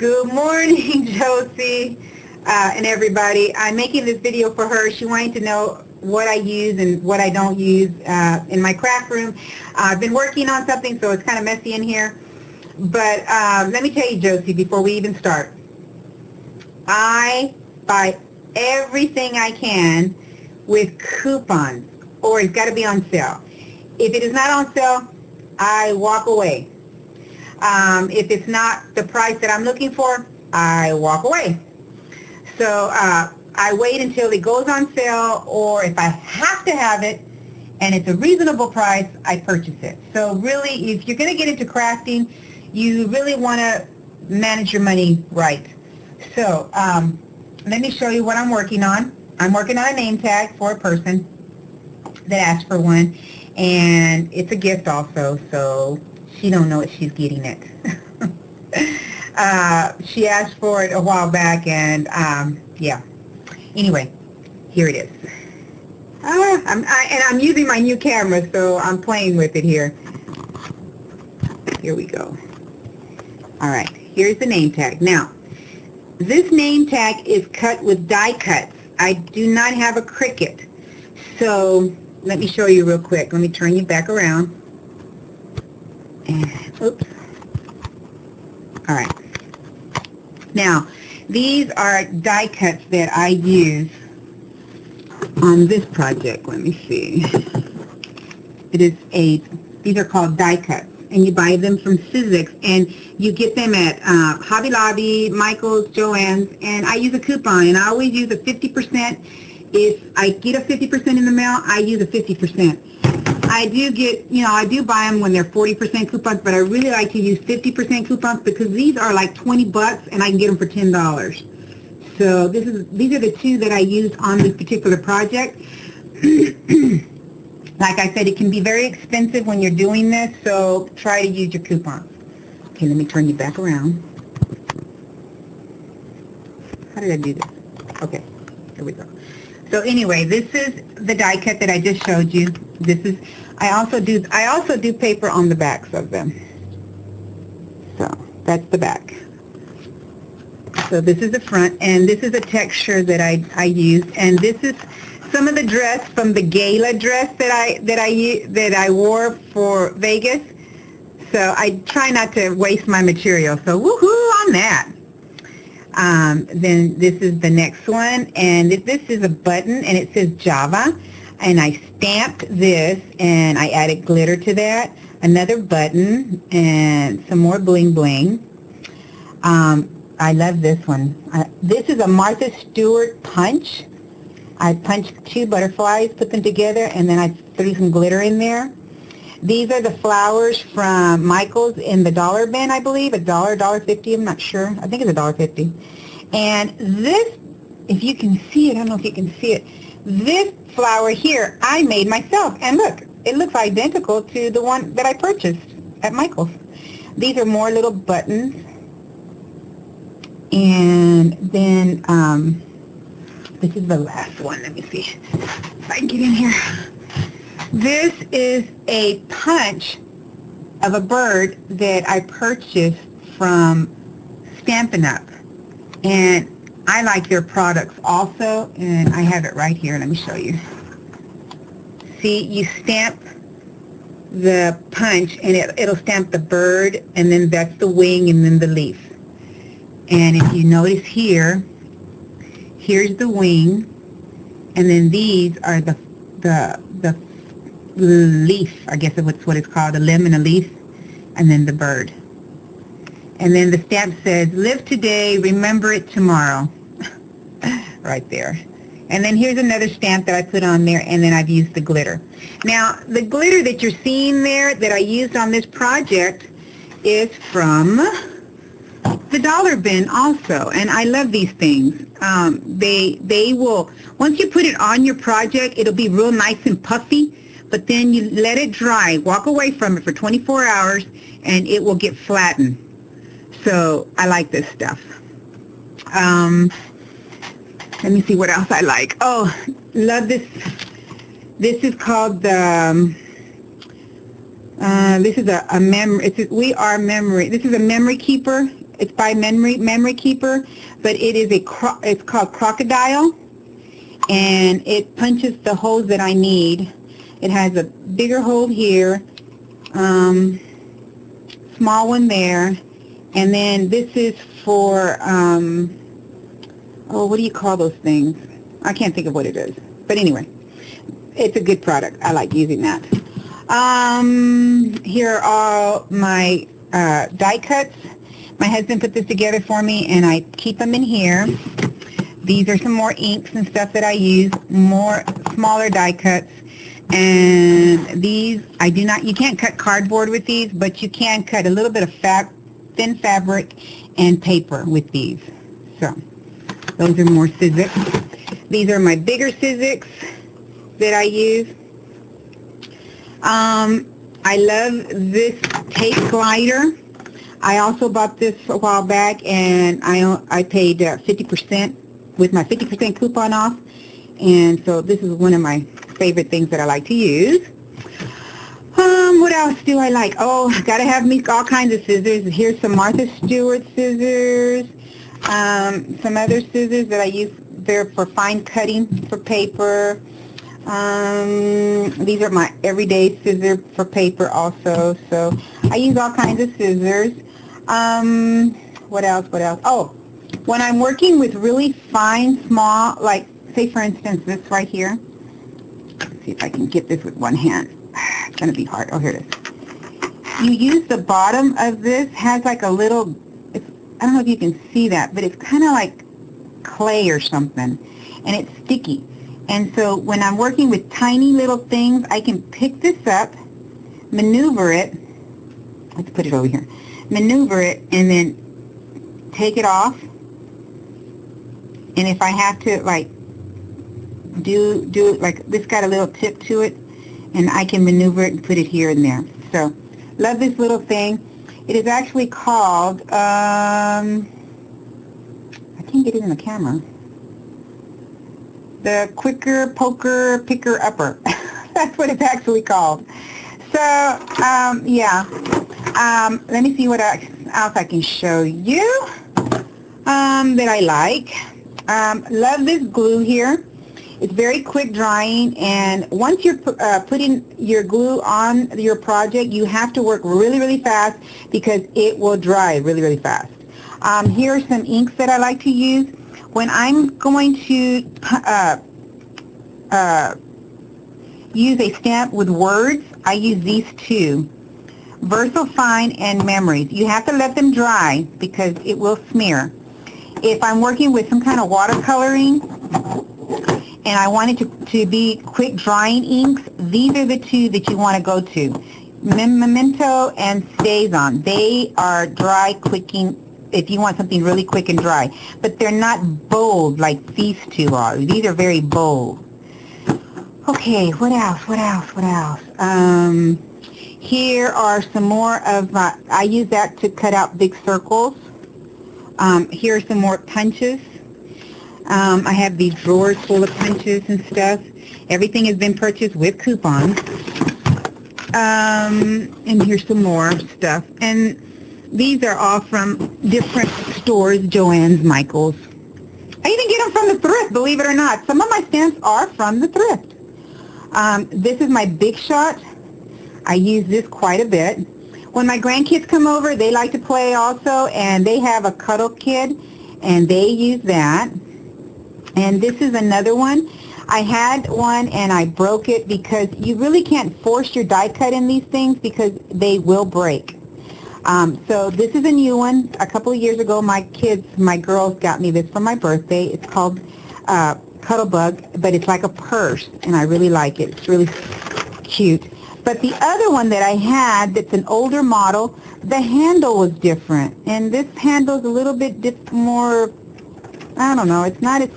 Good morning, Josie, and everybody. I'm making this video for her. She wanted to know what I use and what I don't use in my craft room. I've been working on something, so it's kind of messy in here. But let me tell you, Josie, before we even start, I buy everything I can with coupons, or it's got to be on sale. If it is not on sale, I walk away. If it's not the price that I'm looking for, I walk away. So I wait until it goes on sale, or if I have to have it and it's a reasonable price, I purchase it. So really, if you're going to get into crafting, you really want to manage your money right. So let me show you what I'm working on. I'm working on a name tag for a person that asked for one, and it's a gift also, so she don't know what she's getting it. She asked for it a while back, and yeah. Anyway, here it is. I'm using my new camera, so I'm playing with it here. Here we go. All right, here's the name tag. Now, this name tag is cut with die cuts. I do not have a Cricut, so let me show you real quick. Let me turn you back around. And, oops. All right. Now, these are die cuts that I use on this project. Let me see. These are called die cuts, and you buy them from Sizzix, and you get them at Hobby Lobby, Michael's, Joann's, and I use a coupon, and I always use a 50%. If I get a 50% in the mail, I use a 50%. I do get, I do buy them when they're 40% coupons, but I really like to use 50% coupons because these are like 20 bucks and I can get them for $10. So these are the two that I used on this particular project. Like I said, it can be very expensive when you're doing this, so try to use your coupons. Okay, let me turn you back around. How did I do this? Okay, here we go. So anyway, this is the die cut that I just showed you. I also do paper on the backs of them. So that's the back. So this is the front, and this is a texture that I use, and this is some of the dress from the gala dress that I wore for Vegas. So I try not to waste my material. So woohoo on that. Then this is the next one, and this is a button, and it says Java, and I stamped this, and I added glitter to that, another button, and some more bling bling. I love this one. This is a Martha Stewart punch. I punched 2 butterflies, put them together, and then I threw some glitter in there. These are the flowers from Michael's in the dollar bin, I believe, $1.50, I'm not sure. I think it's $1.50. And this, if you can see it, I don't know if you can see it, this flower here, I made myself. And look, it looks identical to the one that I purchased at Michael's. These are more little buttons. And then, this is the last one. Let me see if I can get in here. This is a punch of a bird that I purchased from Stampin' Up! And I like their products also, and I have it right here. Let me show you. See, you stamp the punch, and it'll stamp the bird, and then that's the wing, and then the leaf. And if you notice here, here's the wing, and then these are the leaf, I guess that's what it's called, a limb and a leaf, and then the bird. And then the stamp says, live today, remember it tomorrow. Right there. And then here's another stamp that I put on there, and then I've used the glitter. Now, the glitter that you're seeing there that I used on this project is from the dollar bin also, and I love these things. They will, once you put it on your project, it'll be real nice and puffy, but then you let it dry, walk away from it for 24 hours, and it will get flattened. So I like this stuff. Let me see what else I like. Oh, love this. This is called the, this is a memory, we are memory. This is a memory keeper. It's by Memory Keeper, but it is it's called Crocodile, and it punches the holes that I need. It has a bigger hole here, small one there, and then this is for, what do you call those things? I can't think of what it is. But anyway, it's a good product. I like using that. Here are all my die cuts. My husband put this together for me, and I keep them in here. These are some more inks and stuff that I use, more smaller die cuts. And these, you can't cut cardboard with these, but you can cut a little bit of thin fabric and paper with these. So, those are more Sizzix. These are my bigger Sizzix that I use. I love this tape glider. I also bought this a while back, and I paid 50% with my 50% coupon off, and so this is one of my favorite things that I like to use. What else do I like? Oh, gotta have me all kinds of scissors. Here's some Martha Stewart scissors, some other scissors that I use there for fine cutting for paper. These are my everyday scissors for paper also, so I use all kinds of scissors. What else? Oh, when I'm working with really fine, small, like, say for instance, this right here. Let's see if I can get this with one hand. It's going to be hard. Oh, here it is. You use the bottom of this, has like a little, I don't know if you can see that, but it's kind of like clay or something, and it's sticky. And so when I'm working with tiny little things, I can pick this up, maneuver it, let's put it over here, maneuver it, and then take it off. And if I have to, like, do it, like, this got a little tip to it, and I can maneuver it and put it here and there. So, love this little thing. It is actually called, I can't get it in the camera, the Quicker Poker Picker Upper. That's what it's actually called. So, yeah. Let me see what else I can show you that I like. Love this glue here. It's very quick drying, and once you're putting your glue on your project, you have to work really, really fast because it will dry really, really fast. Here are some inks that I like to use. When I'm going to use a stamp with words, I use these two, VersaFine and Memories. You have to let them dry because it will smear. If I'm working with some kind of watercoloring and I want it to be quick drying inks, these are the two that you want to go to. Memento and StazOn. They are dry quicking if you want something really quick and dry. But they're not bold like these two are. These are very bold. Okay, what else? Here are some more of my, I use that to cut out big circles. Here are some more punches. I have these drawers full of punches and stuff. Everything has been purchased with coupons. And here's some more stuff. And these are all from different stores, Joann's, Michael's. I even get them from the thrift, believe it or not. Some of my stamps are from the thrift. This is my Big Shot. I use this quite a bit. When my grandkids come over, they like to play also, and they have a cuddle kid, and they use that. And this is another one. I had one and I broke it because you really can't force your die cut in these things because they will break. So this is a new one. A couple of years ago, my girls got me this for my birthday. It's called Cuttlebug, but it's like a purse, and I really like it. It's really cute. But the other one that I had that's an older model, the handle was different. And this handle is a little bit more, I don't know, it's not as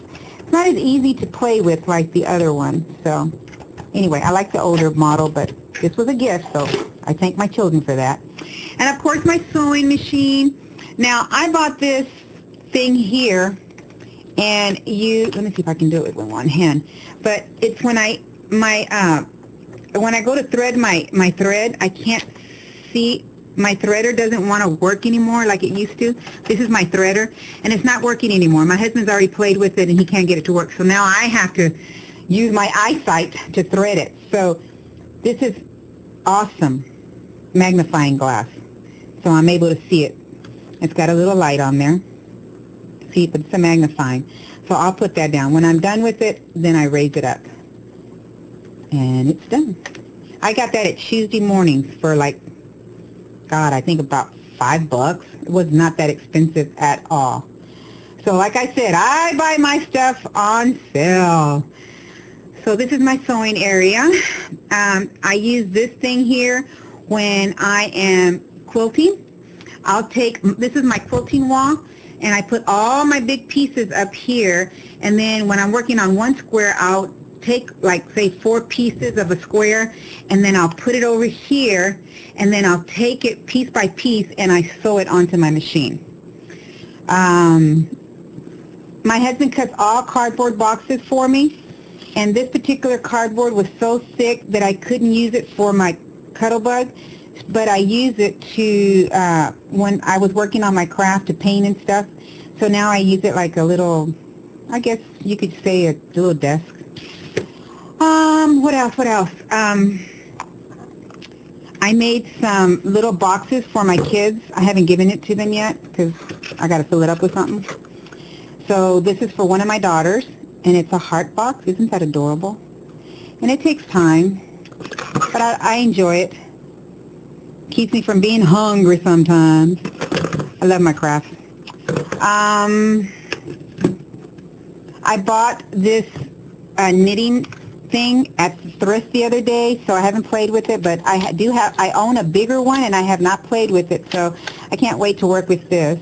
easy to play with like the other one. So anyway, I like the older model, but this was a gift, so I thank my children for that. And of course my sewing machine. Now I bought this thing here, and let me see if I can do it with one hand. But it's when I go to thread my thread, I can't see my threader doesn't want to work anymore like it used to. This is my threader, and it's not working anymore. My husband's already played with it, and he can't get it to work. So now I have to use my eyesight to thread it. So this is awesome magnifying glass. So I'm able to see it. It's got a little light on there. See, but it's a magnifying. So I'll put that down. When I'm done with it, then I raise it up. And it's done. I got that at Tuesday mornings for like, God, I think about $5. It was not that expensive at all. So like I said, I buy my stuff on sale. So this is my sewing area. I use this thing here when I am quilting. I'll take, this is my quilting wall, and I put all my big pieces up here, and then when I'm working on one square, I'll take like say 4 pieces of a square, and then I'll put it over here, and then I'll take it piece by piece and I sew it onto my machine. My husband cuts all cardboard boxes for me, and this particular cardboard was so thick that I couldn't use it for my Cuttlebug, but I use it to, when I was working on my craft to paint and stuff, so now I use it like a little, I guess you could say a little desk. What else? I made some little boxes for my kids. I haven't given it to them yet because I got to fill it up with something. So this is for one of my daughters, and it's a heart box. Isn't that adorable? And it takes time, but I enjoy it. Keeps me from being hungry sometimes. I love my craft. I bought this knitting thing at the thrift the other day, so I haven't played with it, but I own a bigger one, and I have not played with it, so I can't wait to work with this.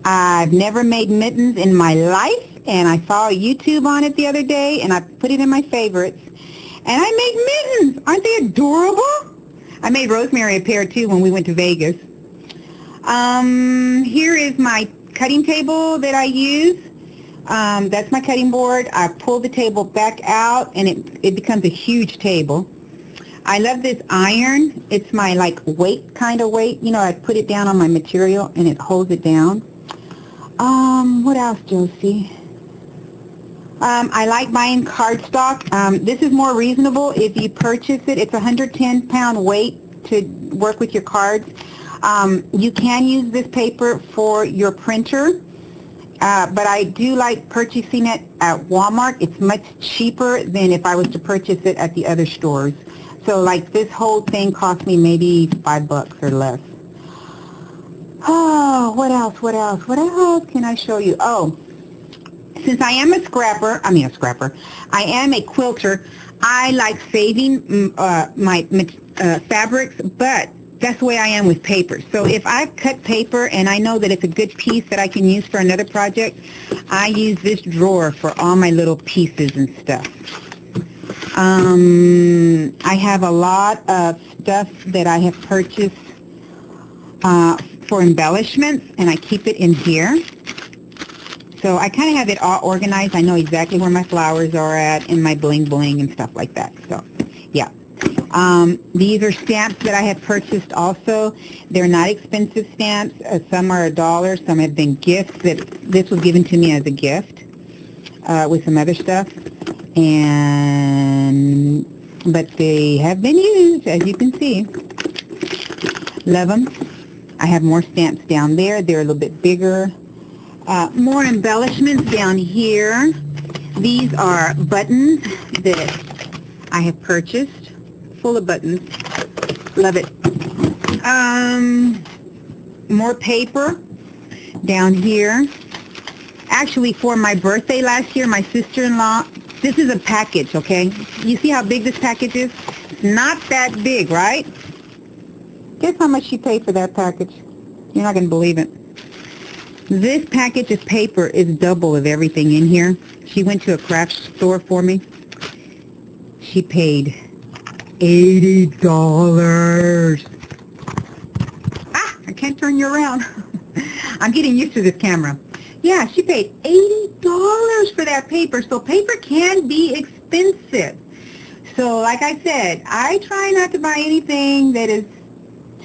I've never made mittens in my life, and I saw YouTube on it the other day, and I put it in my favorites, and I made mittens. Aren't they adorable? I made Rosemary a pair too when we went to Vegas. Here is my cutting table that I use. That's my cutting board. I pull the table back out, and it becomes a huge table. I love this iron. It's my like weight kind of weight. You know, I put it down on my material, and it holds it down. What else, Josie? I like buying cardstock. This is more reasonable if you purchase it. It's a 110-pound weight to work with your cards. You can use this paper for your printer, but I do like purchasing it at Walmart. It's much cheaper than if I was to purchase it at the other stores. So like this whole thing cost me maybe $5 or less. Oh, what else? What else can I show you? Oh, since I am I am a quilter, I like saving my fabrics, but that's the way I am with paper. So if I've cut paper and I know that it's a good piece that I can use for another project, I use this drawer for all my little pieces and stuff. I have a lot of stuff that I have purchased for embellishments, and I keep it in here. So I kind of have it all organized. I know exactly where my flowers are at and my bling bling and stuff like that. So, yeah. These are stamps that I have purchased also. They're not expensive stamps. Some are $1. Some have been gifts. This was given to me as a gift with some other stuff. But they have been used, as you can see. Love them. I have more stamps down there. They're a little bit bigger. More embellishments down here. These are buttons that I have purchased. Full of buttons. Love it. More paper down here. Actually, for my birthday last year, my sister-in-law, this is a package, okay? You see how big this package is? It's not that big, right? Guess how much she paid for that package? You're not going to believe it. This package of paper is double of everything in here. She went to a craft store for me. She paid $80. I can't turn you around. I'm getting used to this camera. Yeah, she paid $80 for that paper. So paper can be expensive. So like I said, I try not to buy anything that is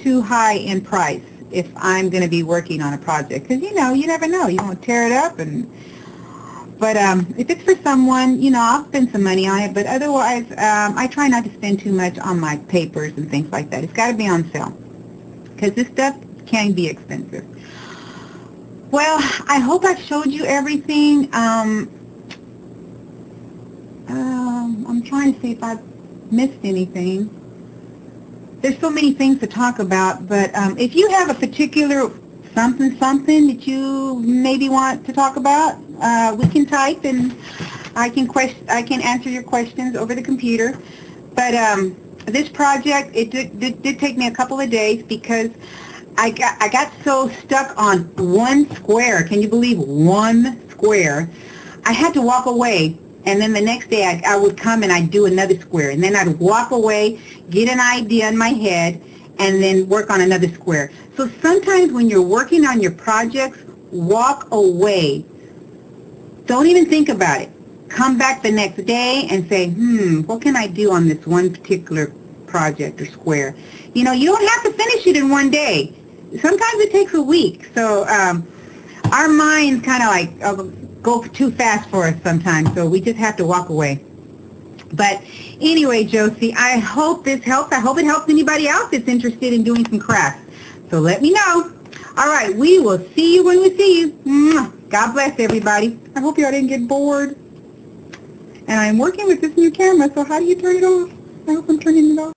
too high in price if I'm going to be working on a project, because you never know, you won't tear it up. But if it's for someone, I'll spend some money on it, but otherwise I try not to spend too much on my papers and things like that. It's got to be on sale, because this stuff can be expensive. Well, I hope I've showed you everything. I'm trying to see if I've missed anything. There's so many things to talk about, but if you have a particular something that you maybe want to talk about, we can type and I can answer your questions over the computer. But this project, it did take me a couple of days because I got so stuck on one square. Can you believe one square? I had to walk away, and then the next day I would come and I'd do another square, and then I'd walk away, get an idea in my head, and then work on another square. So sometimes when you're working on your projects, walk away. Don't even think about it. Come back the next day and say, what can I do on this one particular project or square? You don't have to finish it in one day. Sometimes it takes a week. So our minds kind of like go too fast for us sometimes, so we just have to walk away. But anyway, Josie, I hope this helps. I hope it helps anybody else that's interested in doing some crafts. So let me know. All right, we will see you when we see you. God bless everybody. I hope y'all didn't get bored. And I'm working with this new camera, so how do you turn it off? I hope I'm turning it off.